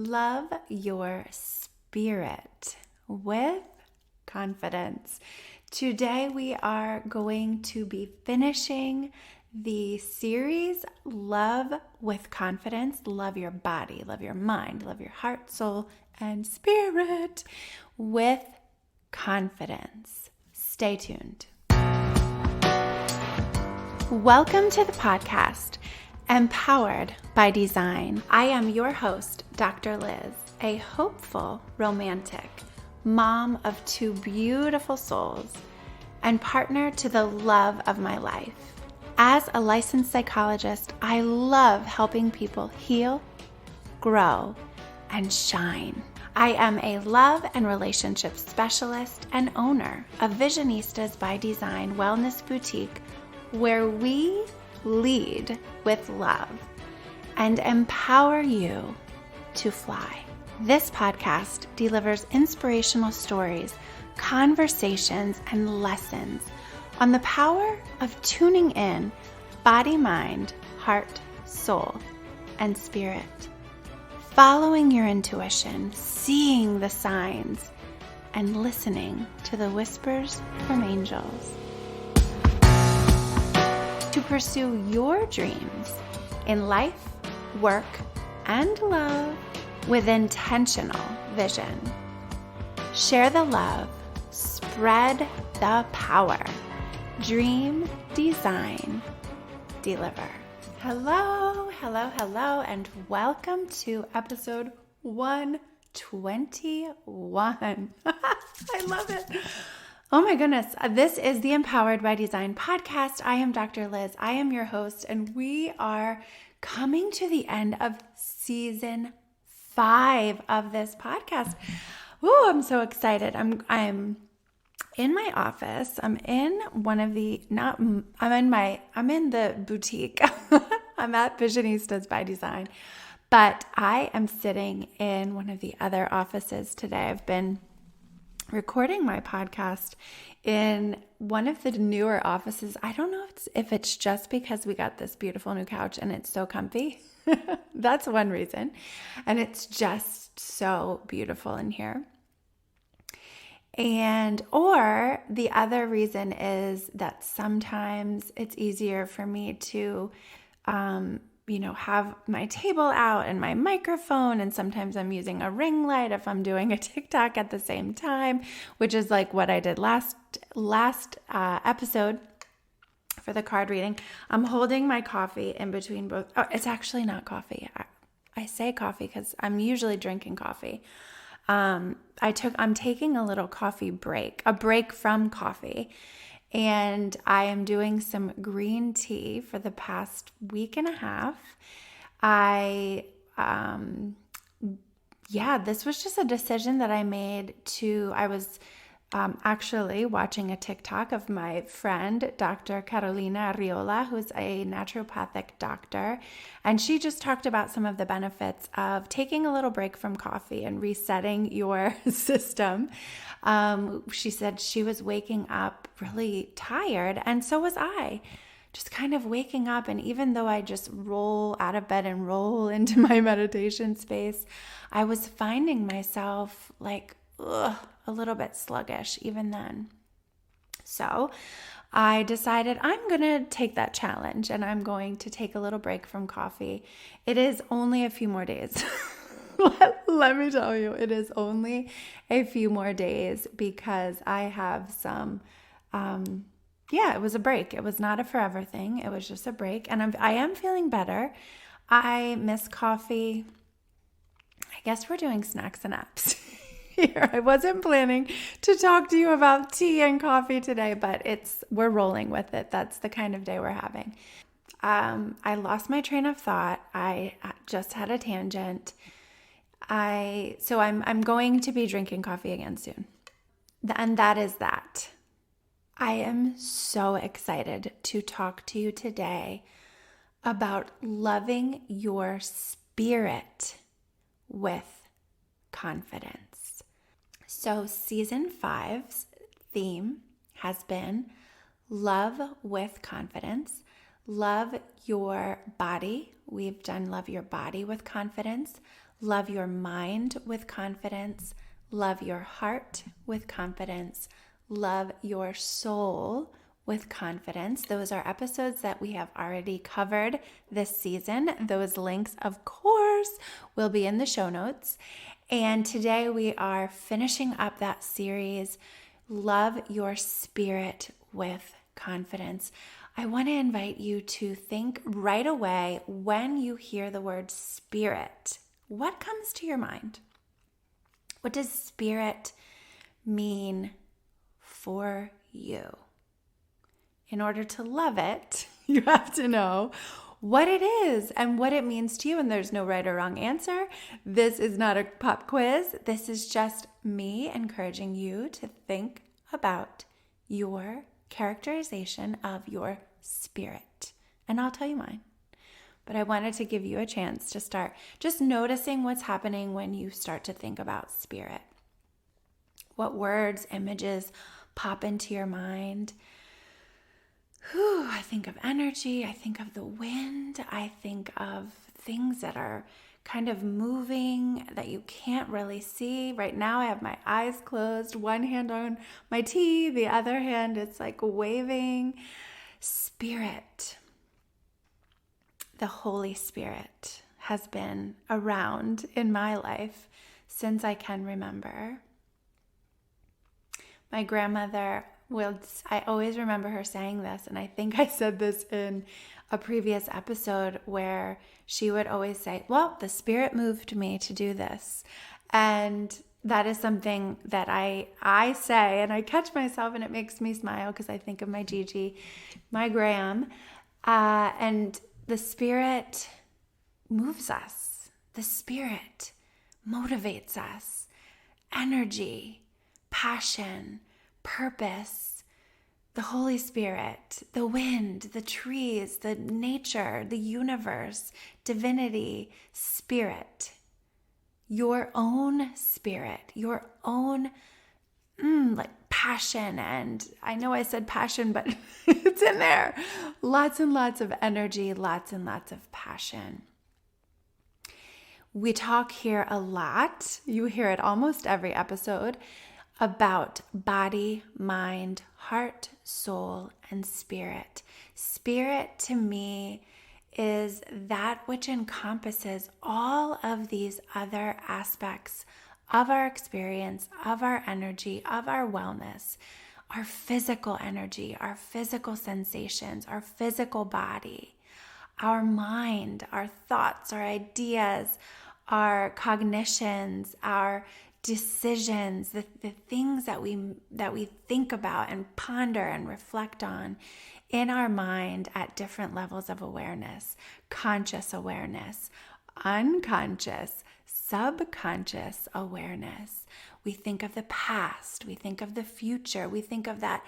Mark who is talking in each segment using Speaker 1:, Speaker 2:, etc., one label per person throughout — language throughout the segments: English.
Speaker 1: love your spirit with confidence. Today we are going to be finishing the series Love with Confidence. Love your body, love your mind, love your heart, soul, and spirit with confidence. Stay tuned. Welcome to the podcast, Empowered by Design. I am your host, Dr. Liz, a hopeful romantic, mom of two beautiful souls, and partner to the love of my life. As a licensed psychologist, I love helping people heal, grow, and shine. I am a love and relationship specialist and owner of Visionistas by Design Wellness Boutique, where we lead with love and empower you to fly. This podcast delivers inspirational stories, conversations, and lessons on the power of tuning in body, mind, heart, soul, and spirit. Following your intuition, seeing the signs, and listening to the whispers from angels. To pursue your dreams in life, work, and love with intentional vision. Share the love, spread the power. Dream, design, deliver. Hello, and welcome to episode 121. I love it. Oh my goodness. This is the Empowered by Design podcast. I am Dr. Liz. I am your host, and we are coming to the end of season 5 of this podcast. Ooh, I'm so excited. I'm in my office. I'm in the boutique. I'm at Visionistas by Design, but I am sitting in one of the other offices today. I've been recording my podcast in one of the newer offices. I don't know if it's just because we got this beautiful new couch and it's so comfy. That's one reason. And it's just so beautiful in here. Or the other reason is that sometimes it's easier for me to, have my table out and my microphone, and sometimes I'm using a ring light if I'm doing a TikTok at the same time, which is like what I did last episode for the card reading. I'm holding my coffee in between both. Oh, it's actually not coffee. I say coffee because I'm usually drinking coffee. I'm taking a little coffee break, a break from coffee, and I am doing some green tea for the past week and a half. This was just a decision that I made I was actually watching a TikTok of my friend, Dr. Carolina Arriola, who's a naturopathic doctor. And she just talked about some of the benefits of taking a little break from coffee and resetting your system. She said she was waking up really tired, and so was I. Just kind of waking up, and even though I just roll out of bed and roll into my meditation space, I was finding myself like, a little bit sluggish even then. So I decided I'm going to take that challenge, and I'm going to take a little break from coffee. It is only a few more days. Let me tell you, it is only a few more days because I have some, it was a break. It was not a forever thing. It was just a break, and I am feeling better. I miss coffee. I guess we're doing snacks and apps. Here. I wasn't planning to talk to you about tea and coffee today, but we're rolling with it. That's the kind of day we're having. I lost my train of thought. I just had a tangent. I'm going to be drinking coffee again soon. And that is that. I am so excited to talk to you today about loving your spirit with confidence. So season 5's theme has been love with confidence. Love your body. We've done love your body with confidence. love your mind with confidence, love your heart with confidence, love your soul with confidence. Those are episodes that we have already covered this season. Those links, of course, will be in the show notes. And today we are finishing up that series, Love Your Spirit with Confidence. I want to invite you to think right away when you hear the word spirit. What comes to your mind? What does spirit mean for you? In order to love it, you have to know what it is and what it means to you. And there's no right or wrong answer. This is not a pop quiz. This is just me encouraging you to think about your characterization of your spirit. And I'll tell you mine. But I wanted to give you a chance to start just noticing what's happening when you start to think about spirit. What words, images pop into your mind? I think of energy. I think of the wind. I think of things that are kind of moving that you can't really see. Right now I have my eyes closed, one hand on my tea, the other hand it's like waving. Spirit. The Holy Spirit has been around in my life since I can remember. My grandmother I always remember her saying this, and I think I said this in a previous episode where she would always say, well, the Spirit moved me to do this. And that is something that I say, and I catch myself, and it makes me smile because I think of my Gigi, my Graham, and the Spirit moves us. The Spirit motivates us. Energy, passion, purpose, the Holy Spirit, the wind, the trees, the nature, the universe, divinity, spirit, your own spirit, your own like passion. And I know I said passion, but it's in there. Lots and lots of energy, lots and lots of passion. We talk here a lot. You hear it almost every episode about body, mind, heart, soul, and spirit. Spirit to me is that which encompasses all of these other aspects of our experience, of our energy, of our wellness, our physical energy, our physical sensations, our physical body, our mind, our thoughts, our ideas, our cognitions, our decisions, the things that we think about and ponder and reflect on in our mind at different levels of awareness, conscious awareness, unconscious, subconscious awareness. We think of the past, we think of the future, we think of that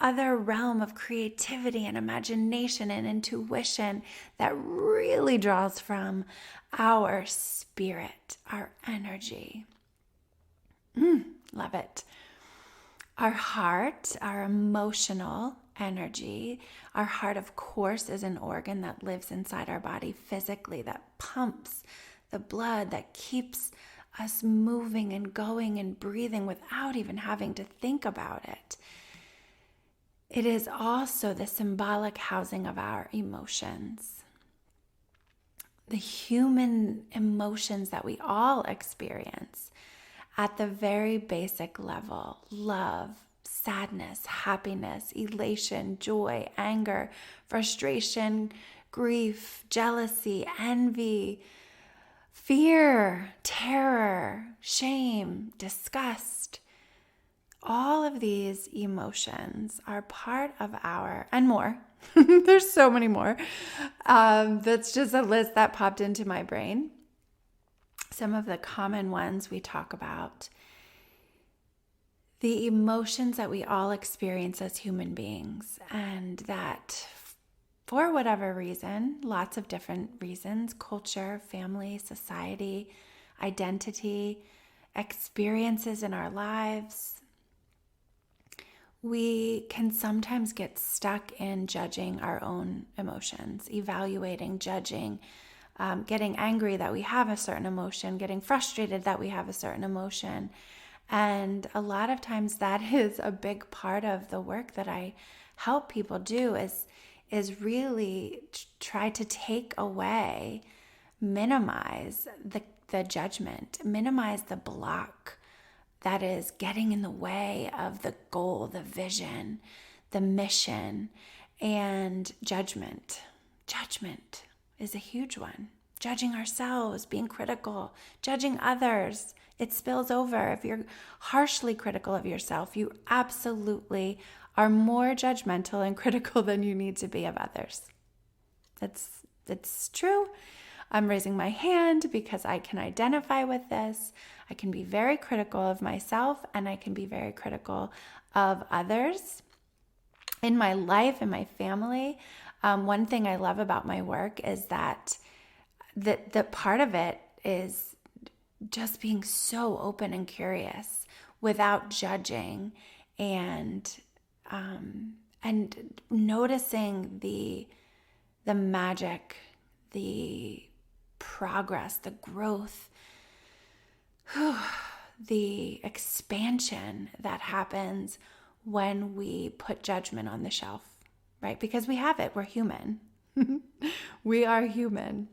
Speaker 1: other realm of creativity and imagination and intuition that really draws from our spirit, our energy. Love it. Our heart, our emotional energy. Our heart, of course, is an organ that lives inside our body physically, that pumps the blood, that keeps us moving and going and breathing without even having to think about it. It is also the symbolic housing of our emotions. The human emotions that we all experience at the very basic level: love, sadness, happiness, elation, joy, anger, frustration, grief, jealousy, envy, fear, terror, shame, disgust. All of these emotions are part of our, and more, there's so many more. That's just a list that popped into my brain. Some of the common ones we talk about. The emotions that we all experience as human beings, and that for whatever reason, lots of different reasons, culture, family, society, identity, experiences in our lives, we can sometimes get stuck in judging our own emotions, evaluating, judging, getting angry that we have a certain emotion, getting frustrated that we have a certain emotion. And a lot of times that is a big part of the work that I help people do is really try to take away, minimize the judgment, minimize the block that is getting in the way of the goal, the vision, the mission, and judgment. Judgment is a huge one. Judging ourselves, being critical, judging others. It spills over. If you're harshly critical of yourself, you absolutely are more judgmental and critical than you need to be of others. It's true. I'm raising my hand because I can identify with this. I can be very critical of myself, and I can be very critical of others in my life, in my family. One thing I love about my work is that the part of it is just being so open and curious without judging, and noticing the magic, the progress, the growth, the expansion that happens when we put judgment on the shelf, right? Because we have it. We're human. We are human.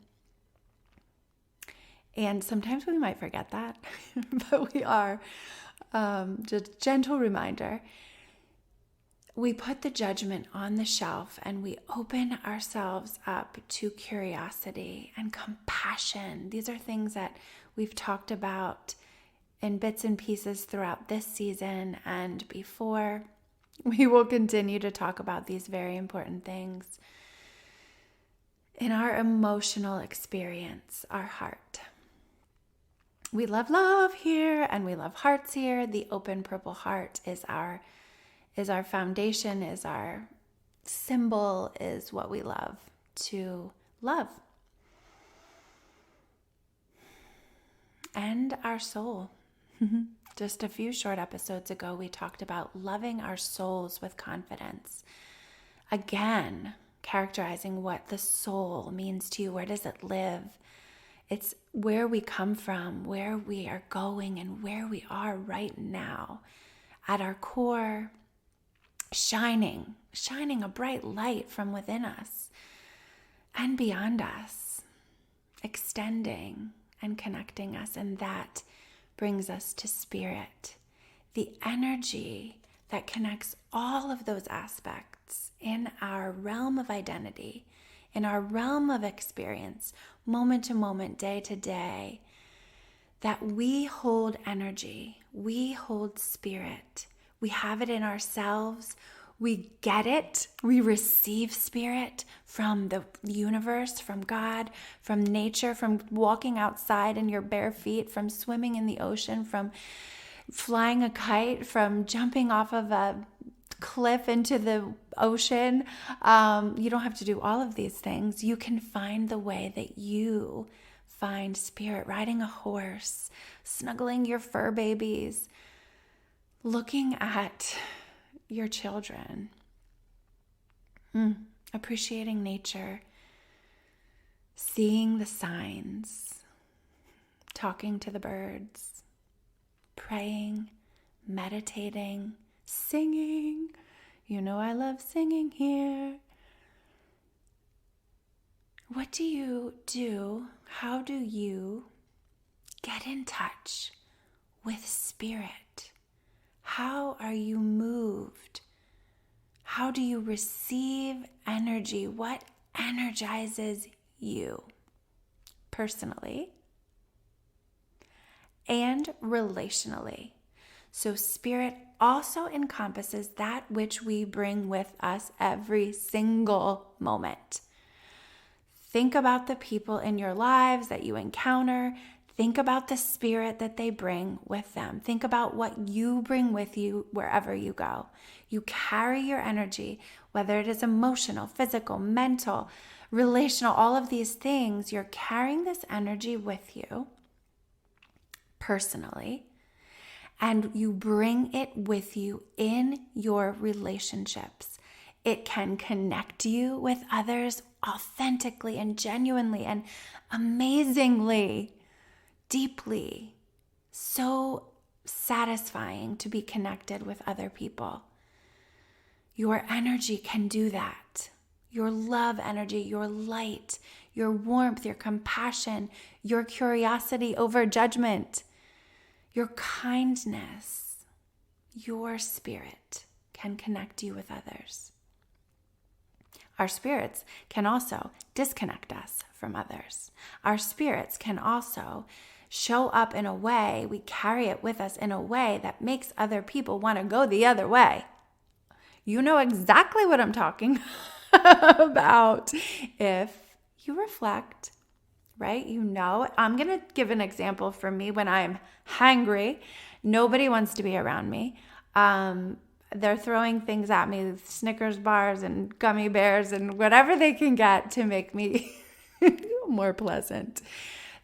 Speaker 1: And sometimes we might forget that, but we are. Just gentle reminder. We put the judgment on the shelf and we open ourselves up to curiosity and compassion. These are things that we've talked about in bits and pieces throughout this season and before. We will continue to talk about these very important things in our emotional experience, our heart. We love love here and we love hearts here. The open purple heart is our foundation, is our symbol, is what we love to love. And our soul. Just a few short episodes ago, we talked about loving our souls with confidence. Again, characterizing what the soul means to you. Where does it live? It's where we come from, where we are going, and where we are right now. At our core, shining a bright light from within us and beyond us, extending and connecting us. And that brings us to spirit, the energy that connects all of those aspects in our realm of identity, in our realm of experience, moment to moment, day to day, that we hold energy, we hold spirit. We have it in ourselves. We get it. We receive spirit from the universe, from God, from nature, from walking outside in your bare feet, from swimming in the ocean, from flying a kite, from jumping off of a cliff into the ocean. You don't have to do all of these things. You can find the way that you find spirit, riding a horse, snuggling your fur babies, looking at your children, appreciating nature, seeing the signs, talking to the birds, praying, meditating, singing. You know I love singing here. What do you do? How do you get in touch with spirit? How are you moved? How do you receive energy? What energizes you personally and relationally? So spirit also encompasses that which we bring with us every single moment. Think about the people in your lives that you encounter. Think about the spirit that they bring with them. Think about what you bring with you wherever you go. You carry your energy, whether it is emotional, physical, mental, relational, all of these things. You're carrying this energy with you personally, and you bring it with you in your relationships, It can connect you with others authentically and genuinely and amazingly, deeply. So satisfying to be connected with other people. Your energy can do that. Your love energy, your light, your warmth, your compassion, your curiosity over judgment, your kindness, your spirit can connect you with others. Our spirits can also disconnect us from others. Our spirits can also show up in a way, we carry it with us in a way that makes other people want to go the other way. You know exactly what I'm talking about if you reflect, right? You know, I'm going to give an example for me when I'm hangry. Nobody wants to be around me. They're throwing things at me, Snickers bars and gummy bears and whatever they can get to make me more pleasant.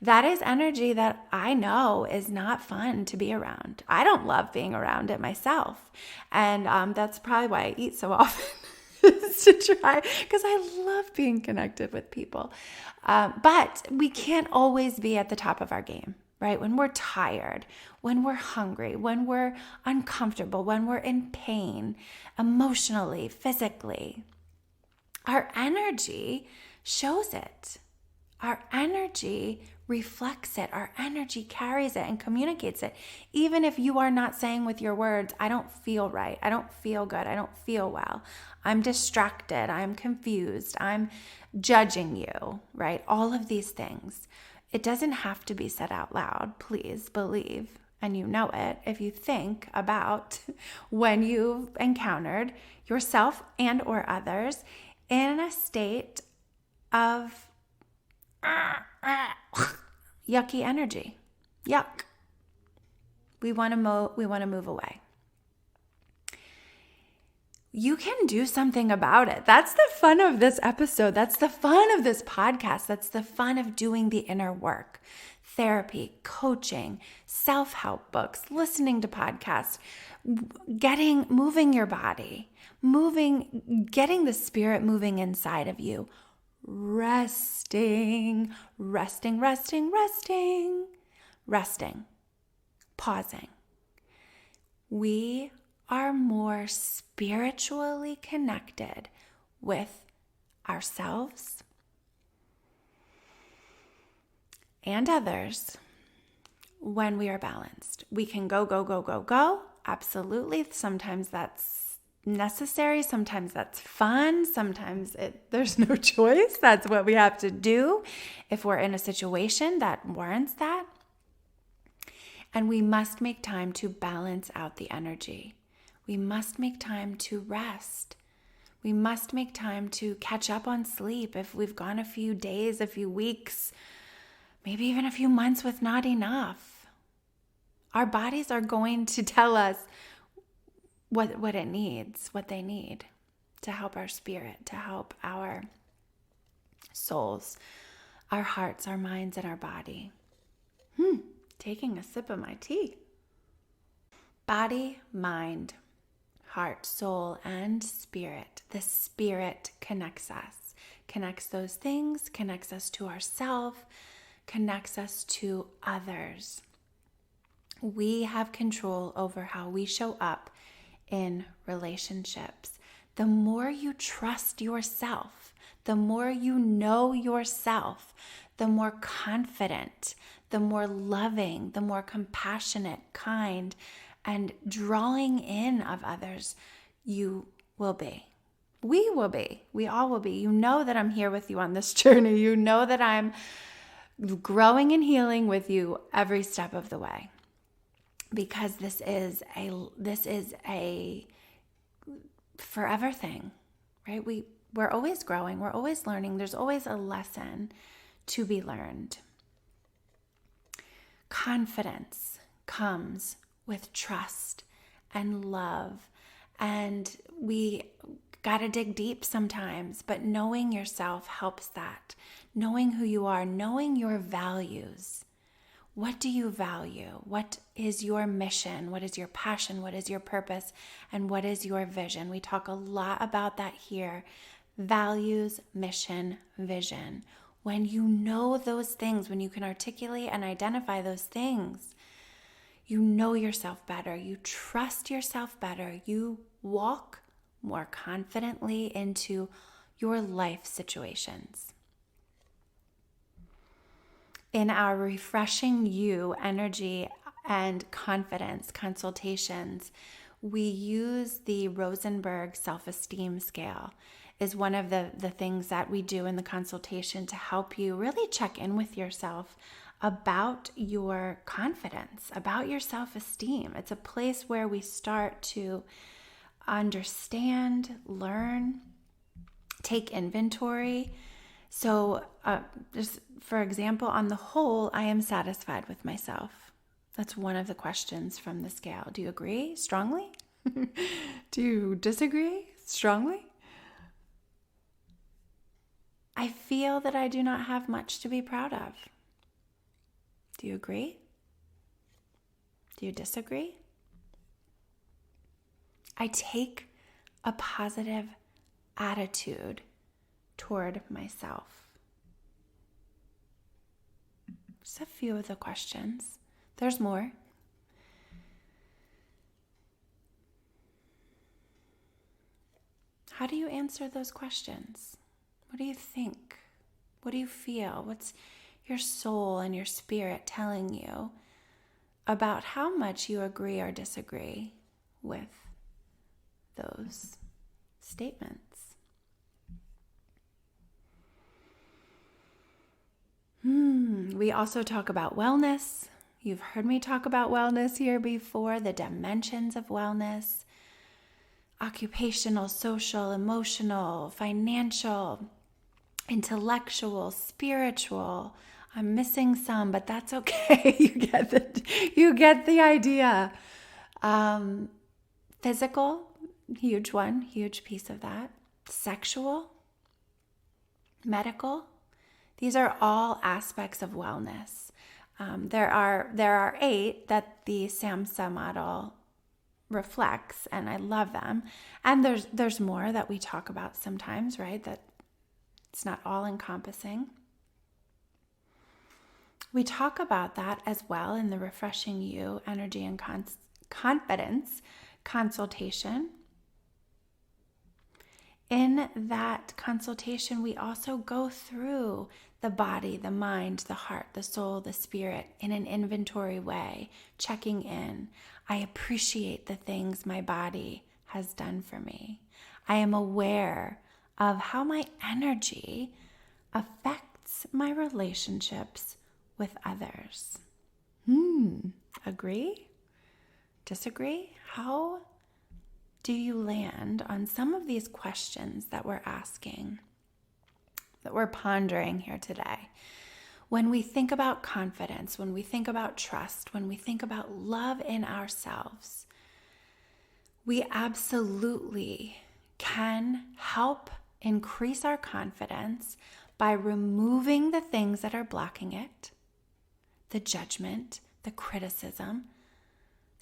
Speaker 1: That is energy that I know is not fun to be around. I don't love being around it myself. And that's probably why I eat so often, is to try, because I love being connected with people. But we can't always be at the top of our game, right? When we're tired, when we're hungry, when we're uncomfortable, when we're in pain, emotionally, physically, our energy shows it. Our energy reflects it. Our energy carries it and communicates it. Even if you are not saying with your words, I don't feel right. I don't feel good. I don't feel well. I'm distracted. I'm confused. I'm judging you, right? All of these things. It doesn't have to be said out loud. Please believe, and you know it, if you think about when you've encountered yourself and or others in a state of yucky energy. Yuck. We want to move away. You can do something about it. That's the fun of this episode. That's the fun of this podcast. That's the fun of doing the inner work. Therapy, coaching, self-help books, listening to podcasts, moving your body, getting the spirit moving inside of you. Resting, pausing. We are more spiritually connected with ourselves and others when we are balanced. We can go. Absolutely. Sometimes that's necessary. Sometimes that's fun. Sometimes there's no choice. That's what we have to do if we're in a situation that warrants that. And we must make time to balance out the energy. We must make time to rest. We must make time to catch up on sleep if we've gone a few days, a few weeks, maybe even a few months with not enough. Our bodies are going to tell us what it needs, what they need to help our spirit, to help our souls, our hearts, our minds, and our body. Taking a sip of my tea. Body, mind, heart, soul, and spirit. The spirit connects us, connects those things, connects us to ourselves, connects us to others. We have control over how we show up in relationships. The more you trust yourself, the more you know yourself, the more confident, the more loving, the more compassionate, kind, and drawing in of others you will be. We will be. We all will be. You know that I'm here with you on this journey. You know that I'm growing and healing with you every step of the way. Because this is a forever thing, right? We're always growing. We're always learning. There's always a lesson to be learned. Confidence comes with trust and love. And we got to dig deep sometimes, but knowing yourself helps that. Knowing who you are, knowing your values. What do you value? What is your mission? What is your passion? What is your purpose? And what is your vision? We talk a lot about that here. Values, mission, vision. When you know those things, when you can articulate and identify those things, you know yourself better. You trust yourself better. You walk more confidently into your life situations. In our Refreshing You energy and confidence consultations, we use the Rosenberg self-esteem scale. Is one of the things that we do in the consultation to help you really check in with yourself about your confidence, about your self-esteem. It's a place where we start to understand, learn, take inventory. So just for example, on the whole, I am satisfied with myself. That's one of the questions from the scale. Do you agree strongly? Do you disagree strongly? I feel that I do not have much to be proud of. Do you agree? Do you disagree? I take a positive attitude toward myself. Just a few of the questions. There's more. How do you answer those questions? What do you think? What do you feel? What's your soul and your spirit telling you about how much you agree or disagree with those statements? We also talk about wellness. You've heard me talk about wellness here before, the dimensions of wellness: occupational, social, emotional, financial, intellectual, spiritual. I'm missing some, but that's okay. You get the idea. Physical, huge one, huge piece of that. Sexual, medical. These are all aspects of wellness. There are 8 that the SAMHSA model reflects, and I love them. And there's more that we talk about sometimes, right? That it's not all encompassing. We talk about that as well in the Refreshing You energy and confidence consultation. In that consultation, we also go through the body, the mind, the heart, the soul, the spirit in an inventory way, checking in. I appreciate the things my body has done for me. I am aware of how my energy affects my relationships with others. Agree? Disagree? How do you land on some of these questions that we're asking, that we're pondering here today? When we think about confidence, when we think about trust, when we think about love in ourselves, we absolutely can help increase our confidence by removing the things that are blocking it, the judgment, the criticism,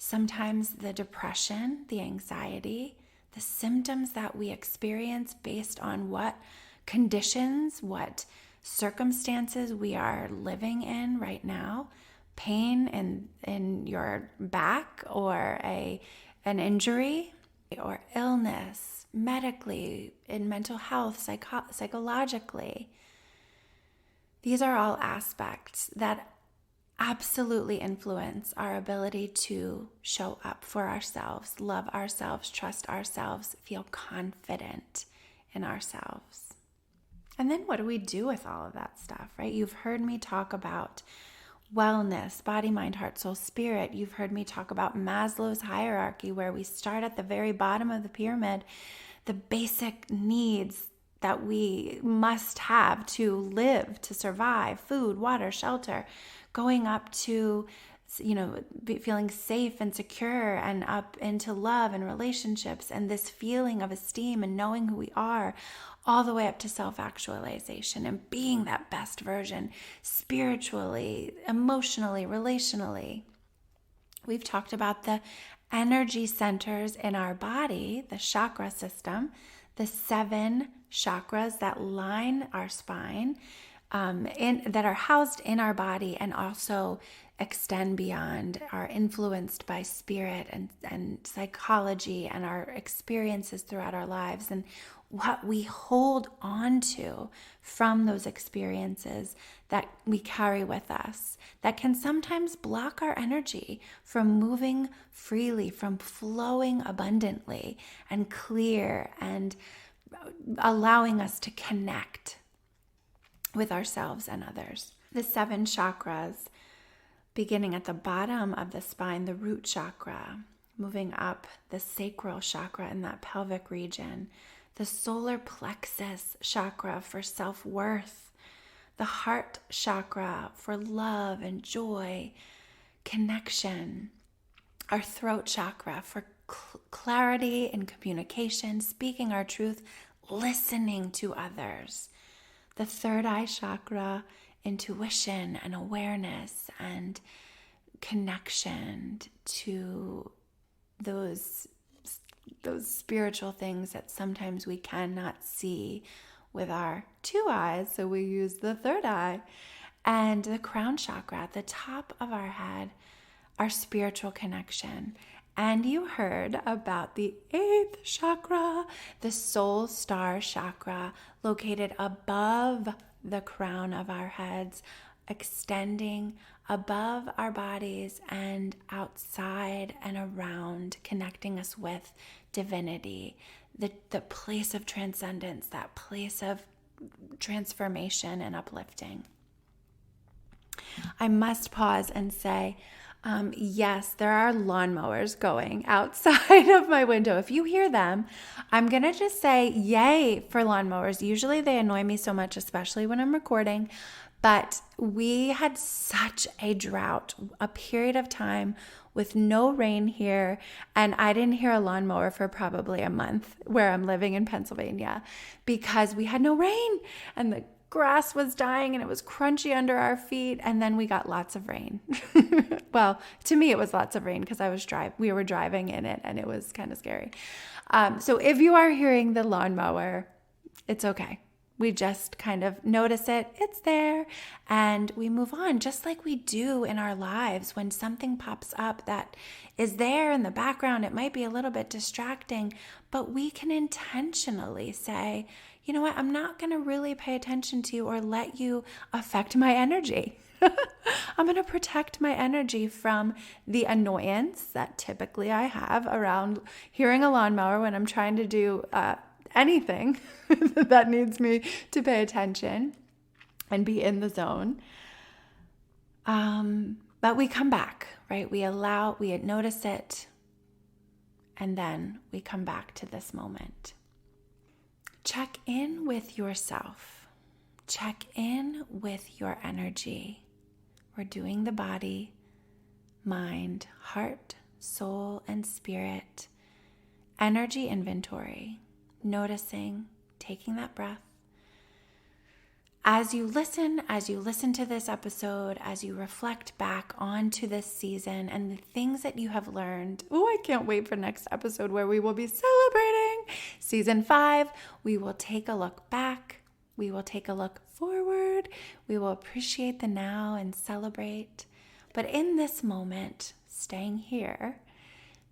Speaker 1: sometimes the depression, the anxiety, the symptoms that we experience based on what conditions, what circumstances we are living in right now. Pain in your back, or an injury, or illness, medically, in mental health, psychologically. These are all aspects that absolutely influence our ability to show up for ourselves, love ourselves, trust ourselves, feel confident in ourselves. And then what do we do with all of that stuff, right? You've heard me talk about wellness, body, mind, heart, soul, spirit. You've heard me talk about Maslow's hierarchy, where we start at the very bottom of the pyramid, the basic needs that we must have to live, to survive: food, water, shelter, going up to feeling safe and secure, and up into love and relationships and this feeling of esteem and knowing who we are, all the way up to self-actualization and being that best version spiritually, emotionally, relationally. We've talked about the energy centers in our body, the chakra system, the 7 chakras that line our spine, that are housed in our body and also extend beyond, are influenced by spirit and psychology and our experiences throughout our lives, and what we hold on to from those experiences that we carry with us, that can sometimes block our energy from moving freely, from flowing abundantly and clear, and allowing us to connect with ourselves and others. The 7 chakras, beginning at the bottom of the spine, the root chakra, moving up the sacral chakra in that pelvic region, the solar plexus chakra for self-worth, the heart chakra for love and joy, connection, our throat chakra for clarity and communication, speaking our truth, listening to others, the third eye chakra, intuition and awareness and connection to those spiritual things that sometimes we cannot see with our 2 eyes, so we use the third eye. And the crown chakra at the top of our head, our spiritual connection. And you heard about the 8th chakra, the soul star chakra, located above the crown of our heads, extending above our bodies and outside and around, connecting us with divinity, the place of transcendence, that place of transformation and uplifting. I must pause and say, yes, there are lawnmowers going outside of my window. If you hear them, I'm going to just say yay for lawnmowers. Usually they annoy me so much, especially when I'm recording. But we had such a drought, a period of time with no rain here. And I didn't hear a lawnmower for probably a month where I'm living in Pennsylvania because we had no rain and the grass was dying and it was crunchy under our feet. And then we got lots of rain. Well, to me, it was lots of rain because we were driving in it and it was kind of scary. So if you are hearing the lawnmower, it's okay. We just kind of notice it, it's there, and we move on, just like we do in our lives. When something pops up that is there in the background, it might be a little bit distracting, but we can intentionally say, you know what, I'm not going to really pay attention to you or let you affect my energy. I'm going to protect my energy from the annoyance that typically I have around hearing a lawnmower when I'm trying to do anything that needs me to pay attention and be in the zone. But we come back, right? We notice it, and then we come back to this moment. Check in with yourself. Check in with your energy. We're doing the body, mind, heart, soul, and spirit energy inventory. Noticing, taking that breath. As you listen to this episode, as you reflect back onto this season and the things that you have learned. Oh, I can't wait for next episode where we will be celebrating season 5. We will take a look back. We will take a look forward. We will appreciate the now and celebrate. But in this moment, staying here,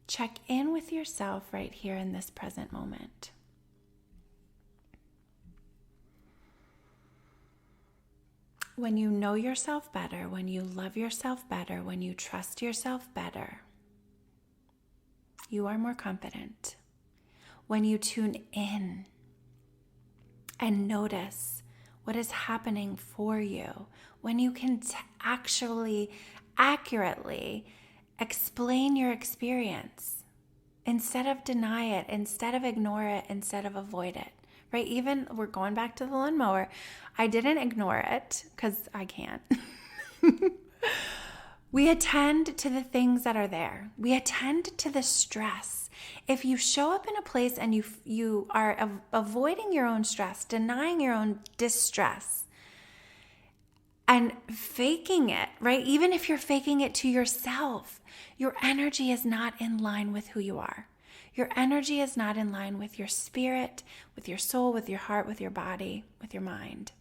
Speaker 1: check in with yourself right here in this present moment. When you know yourself better, when you love yourself better, when you trust yourself better, you are more confident. When you tune in and notice what is happening for you, when you can actually accurately explain your experience instead of deny it, instead of ignore it, instead of avoid it. Right? Even we're going back to the lawnmower. I didn't ignore it because I can't. We attend to the things that are there. We attend to the stress. If you show up in a place and you are avoiding your own stress, denying your own distress, and faking it, right? Even if you're faking it to yourself, your energy is not in line with who you are. Your energy is not in line with your spirit, with your soul, with your heart, with your body, with your mind.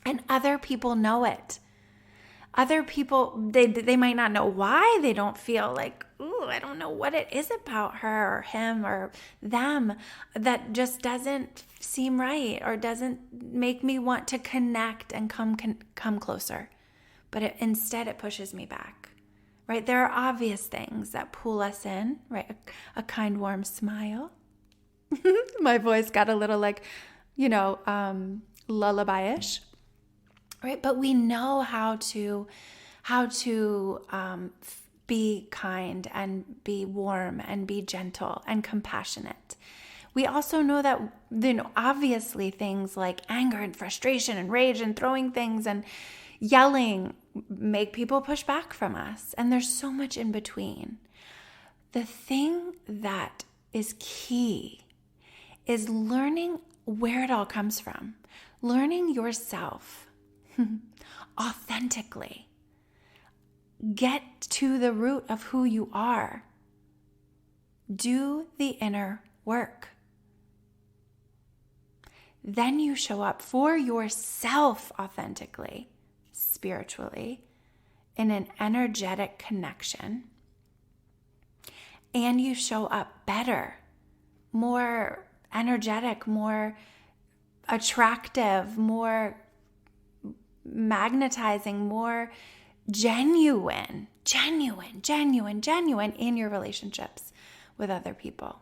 Speaker 1: And other people know it. Other people, they might not know why they don't feel like, ooh, I don't know what it is about her or him or them that just doesn't seem right or doesn't make me want to connect and come closer. But instead it pushes me back, right? There are obvious things that pull us in, right? A kind, warm smile. My voice got a little like, lullaby-ish. Right, but we know how to be kind and be warm and be gentle and compassionate. We also know that obviously things like anger and frustration and rage and throwing things and yelling make people push back from us. And there's so much in between. The thing that is key is learning where it all comes from, learning yourself. Authentically. Get to the root of who you are. Do the inner work. Then you show up for yourself authentically, spiritually, in an energetic connection. And you show up better, more energetic, more attractive, more magnetizing, more genuine in your relationships with other people.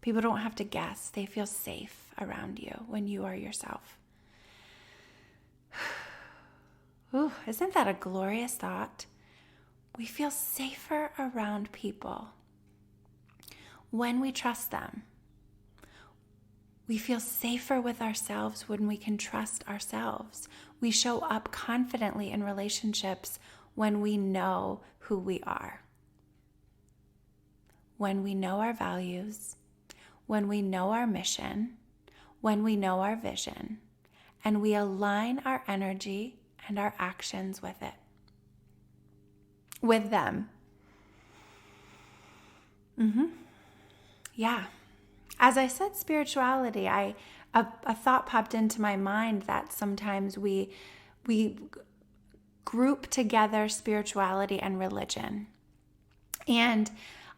Speaker 1: People don't have to guess. They feel safe around you when you are yourself. Ooh, isn't that a glorious thought? We feel safer around people when we trust them. We feel safer with ourselves when we can trust ourselves. We show up confidently in relationships when we know who we are. When we know our values, when we know our mission, when we know our vision, and we align our energy and our actions with it. With them. Yeah. As I said, spirituality, a thought popped into my mind that sometimes we group together spirituality and religion. And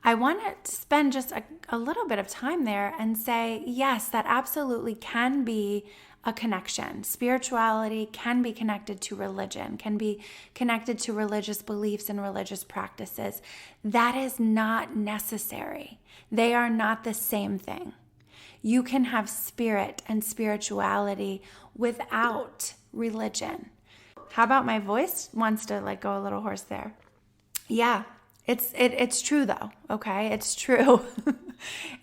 Speaker 1: I want to spend just a little bit of time there and say, yes, that absolutely can be a connection. Spirituality can be connected to religion, can be connected to religious beliefs and religious practices. That is not necessary. They are not the same thing. You can have spirit and spirituality without religion. How about my voice wants to go a little hoarse there? Yeah, it's true though, okay? It's true.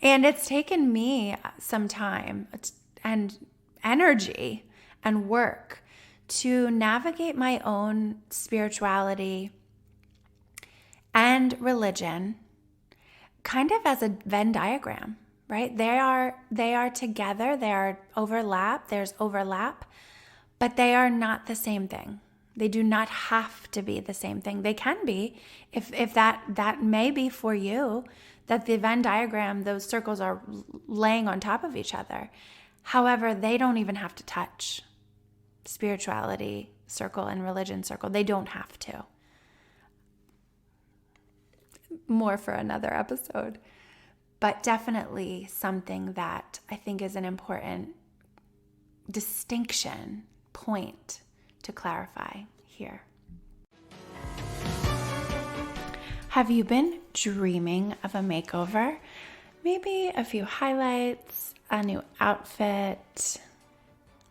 Speaker 1: And it's taken me some time and energy and work to navigate my own spirituality and religion kind of as a Venn diagram, right? They are together, there's overlap, but they are not the same thing. They do not have to be the same thing. They can be, if that may be for you, that the Venn diagram, those circles are laying on top of each other. However, they don't even have to touch. Spirituality circle and religion circle, they don't have to. More for another episode. But definitely something that I think is an important distinction point to clarify here. Have you been dreaming of a makeover? Maybe a few highlights, a new outfit,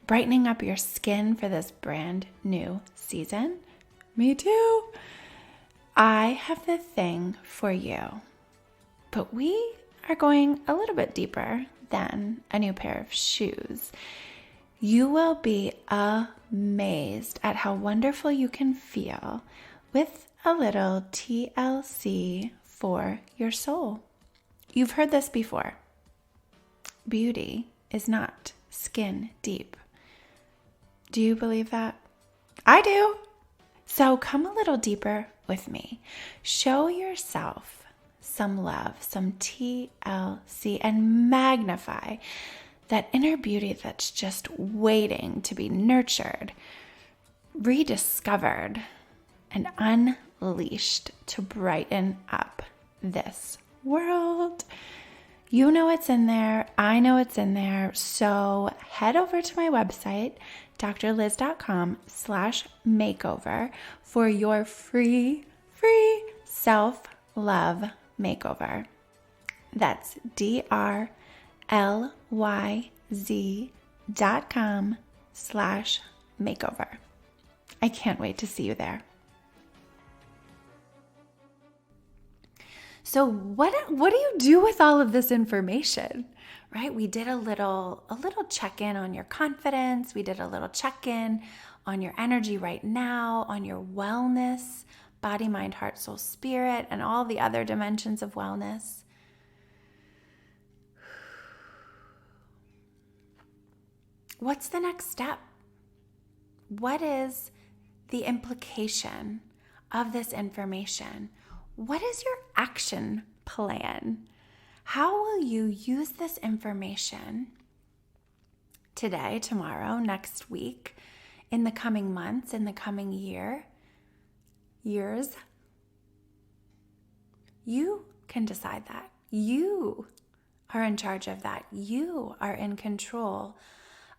Speaker 1: brightening up your skin for this brand new season? Me too. I have the thing for you. But we are going a little bit deeper than a new pair of shoes. You will be amazed at how wonderful you can feel with a little TLC for your soul. You've heard this before. Beauty is not skin deep. Do you believe that? I do. So come a little deeper with me. Show yourself some love, some TLC, and magnify that inner beauty that's just waiting to be nurtured, rediscovered, and unleashed to brighten up this world. You know it's in there. I know it's in there. So head over to my website, drliz.com/makeover for your free self-love makeover. That's drliz.com/makeover. I can't wait to see you there. So what do you do with all of this information, right? We did a little check-in on your confidence. We did a little check-in on your energy right now, on your wellness, body, mind, heart, soul, spirit, and all the other dimensions of wellness. What's the next step? What is the implication of this information? What is your action plan? How will you use this information today, tomorrow, next week, in the coming months, in the coming years? You can decide that. You are in charge of that. You are in control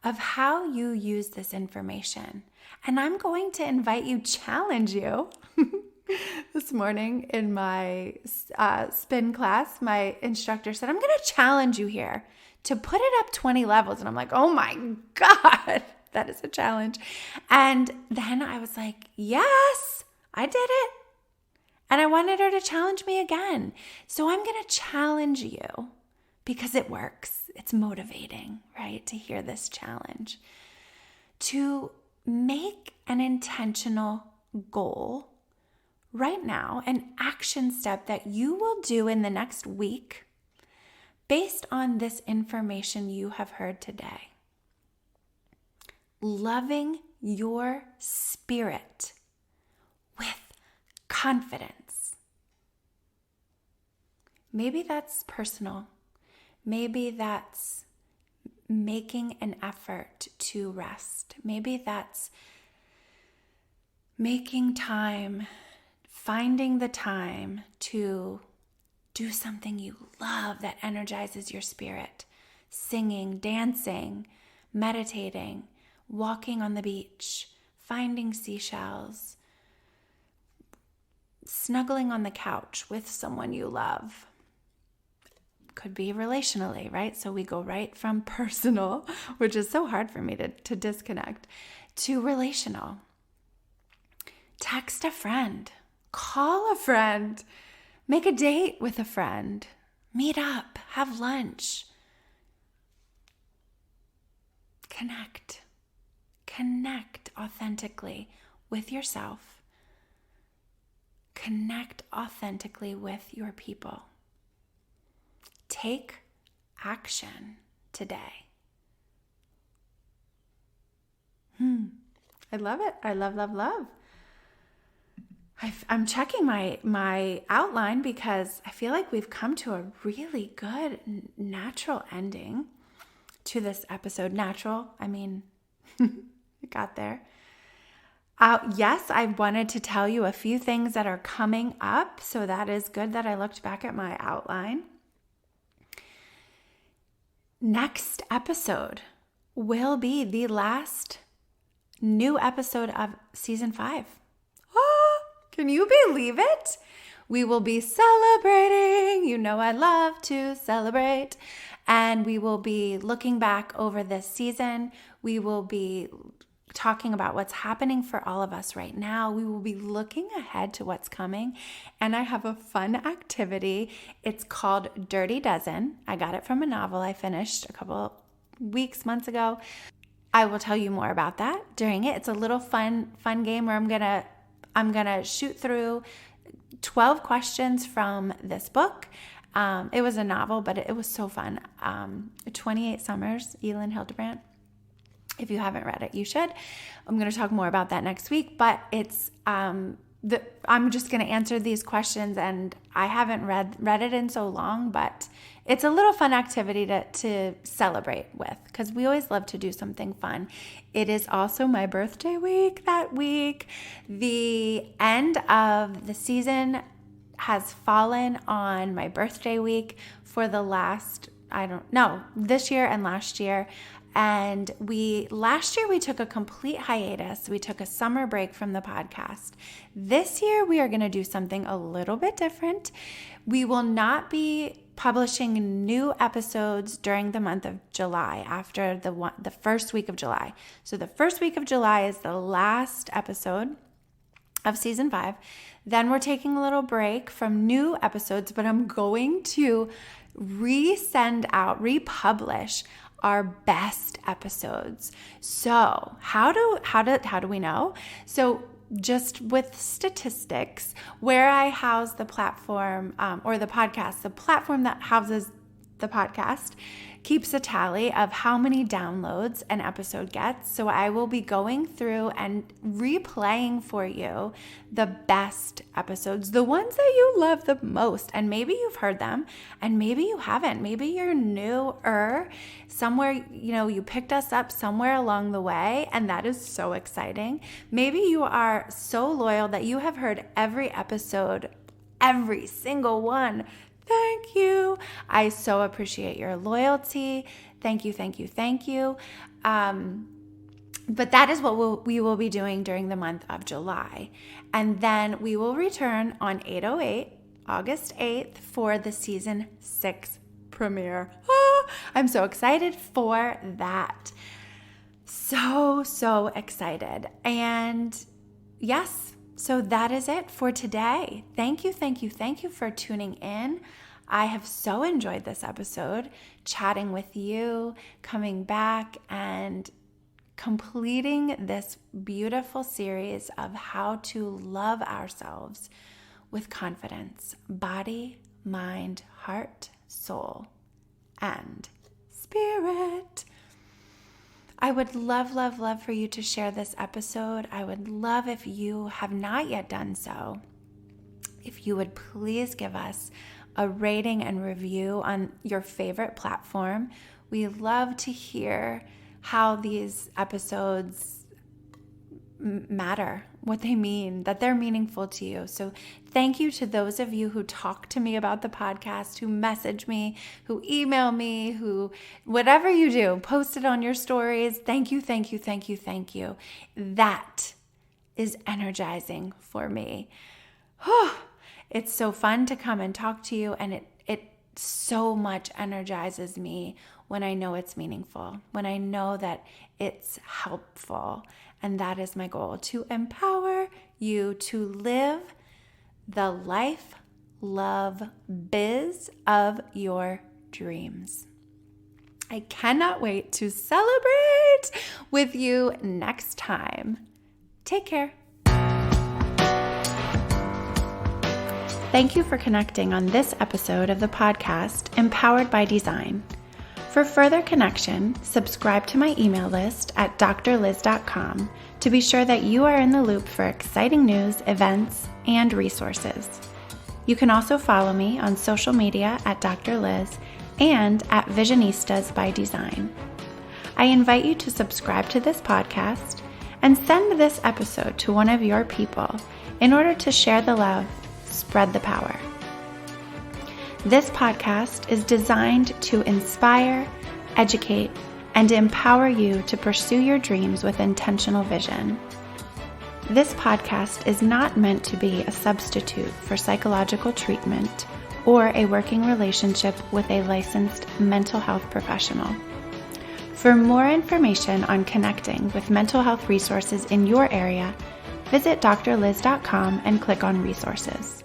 Speaker 1: of how you use this information. And I'm going to challenge you. This morning in my spin class, my instructor said, I'm going to challenge you here to put it up 20 levels. And I'm like, oh my God, that is a challenge. And then I was like, yes, I did it. And I wanted her to challenge me again. So I'm going to challenge you because it works. It's motivating, right? To hear this challenge. To make an intentional goal right now, an action step that you will do in the next week based on this information you have heard today. Loving your spirit with confidence. Maybe that's personal. Maybe that's making an effort to rest. Maybe that's making time, finding the time to do something you love that energizes your spirit. Singing, dancing, meditating, walking on the beach, finding seashells, snuggling on the couch with someone you love. Could be relationally, right? So we go right from personal, which is so hard for me to disconnect, to relational. Text a friend. Call a friend, make a date with a friend, meet up, have lunch. Connect authentically with yourself. Connect authentically with your people. Take action today. I love it. I love. I'm checking my outline because I feel like we've come to a really good natural ending to this episode. Natural, I mean, it got there. Yes, I wanted to tell you a few things that are coming up, so that is good that I looked back at my outline. Next episode will be the last new episode of season 5. Can you believe it? We will be celebrating. You know I love to celebrate. And we will be looking back over this season. We will be talking about what's happening for all of us right now. We will be looking ahead to what's coming. And I have a fun activity. It's called Dirty Dozen. I got it from a novel I finished a couple months ago. I will tell you more about that during it. It's a little fun game where I'm going to I'm going to shoot through 12 questions from this book. It was a novel, but it was so fun. 28 Summers, Elin Hildebrandt. If you haven't read it, you should. I'm going to talk more about that next week, but it's I'm just going to answer these questions, and I haven't read it in so long, but it's a little fun activity to celebrate with, because we always love to do something fun. It is also my birthday week that week. The end of the season has fallen on my birthday week for the last, this year and last year. And last year we took a complete hiatus. We took a summer break from the podcast. This year we are going to do something a little bit different. We will not be publishing new episodes during the month of July after the first week of July. So the first week of July is the last episode of season 5. Then we're taking a little break from new episodes, but I'm going to republish our best episodes. So how do we know? So just with statistics, where I house the platform or the podcast, the platform that houses the podcast keeps a tally of how many downloads an episode gets. So I will be going through and replaying for you the best episodes, the ones that you love the most. And maybe you've heard them and maybe you haven't. Maybe you're newer somewhere, you picked us up somewhere along the way, and that is so exciting. Maybe you are so loyal that you have heard every episode, every single one. Thank you. I so appreciate your loyalty. Thank you, thank you, thank you. But that is what we will be doing during the month of July. And then we will return on 8/08, August 8th, for the season 6 premiere. I'm so excited for that. So excited. And yes, so that is it for today. Thank you for tuning in. I have so enjoyed this episode, chatting with you, coming back and completing this beautiful series of how to love ourselves with confidence, body, mind, heart, soul, and spirit. I would love for you to share this episode. I would love, if you have not yet done so, if you would please give us a rating and review on your favorite platform. We love to hear how these episodes matter, what they mean, that they're meaningful to you. So thank you to those of you who talk to me about the podcast, who message me, who email me, who, whatever you do, post it on your stories. Thank you. That is energizing for me. It's so fun to come and talk to you, and it so much energizes me when I know it's meaningful, when I know that it's helpful. And that is my goal, to empower you to live the life, love, biz of your dreams. I cannot wait to celebrate with you next time. Take care. Thank you for connecting on this episode of the podcast, Empowered by Design. For further connection, subscribe to my email list at drliz.com to be sure that you are in the loop for exciting news, events, and resources. You can also follow me on social media at Dr. Liz and at Visionistas by Design. I invite you to subscribe to this podcast and send this episode to one of your people in order to share the love, spread the power. This podcast is designed to inspire, educate, and empower you to pursue your dreams with intentional vision. This podcast is not meant to be a substitute for psychological treatment or a working relationship with a licensed mental health professional. For more information on connecting with mental health resources in your area, visit drliz.com and click on resources.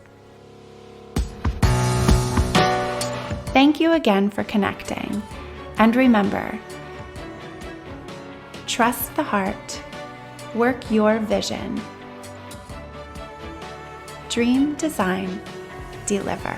Speaker 1: Thank you again for connecting, and remember, trust the heart, work your vision, dream, design, deliver.